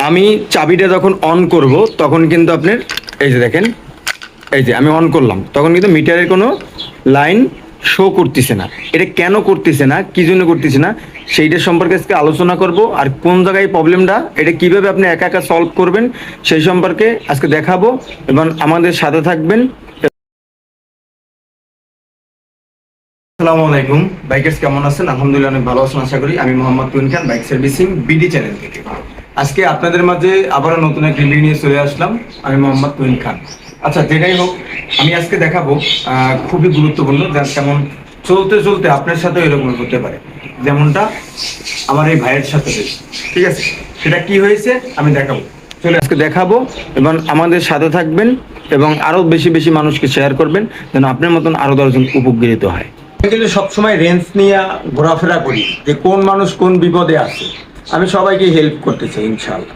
আমি চাবিটা যখন অন করব তখন কিন্তু আপনার এই যে দেখেন, এই যে আমি অন করলাম তখন কিন্তু মিটারের কোনো লাইন শো করতেছে না। এটা কেন করতেছে না, কি জন্য করতেছে না, সেইটার সম্পর্কে আজকে আলোচনা করব। আর কোন জায়গায় প্রবলেমটা, এটা কিভাবে আপনি একা একা সলভ করবেন সেই সম্পর্কে আজকে দেখাবো, এবং আমাদের সাথে থাকবেন। আসসালামু আলাইকুম বাইকার্স, কেমন আছেন? আলহামদুলিল্লাহ অনেক ভালো আছেন আশা করি। আমি মোহাম্মদ তুহিন খান, বাইক সার্ভিসিং বিডি চ্যানেল থেকে আজকে আপনাদের মাঝে আবারও নতুন একটা ভিডিও নিয়ে চলে আসলাম। আমি মোহাম্মদ তুহিন খান। আচ্ছা, যেটাই হোক, আমি আজকে দেখাবো খুবই গুরুত্বপূর্ণ, যেমন চলতে চলতে আপনার সাথে এরকম হতে পারে, যেমনটা আমার এই ভাইয়ের সাথে হয়েছে। ঠিক আছে, সেটা কি হয়েছে আমি দেখাবো, চলে আজকে দেখাবো, এবং আমাদের সাথে থাকবেন এবং আরো বেশি বেশি মানুষকে শেয়ার করবেন, যেন আপনার মতন আরো 10 জন উপকৃত হয়। আমি কিন্তু সবসময় রেঞ্জ নিয়ে ঘোরাফেরা করি যে কোন মানুষ কোন বিপদে আছে। আমি সবাইকে হেল্প করতে চাই ইনশাআল্লাহ।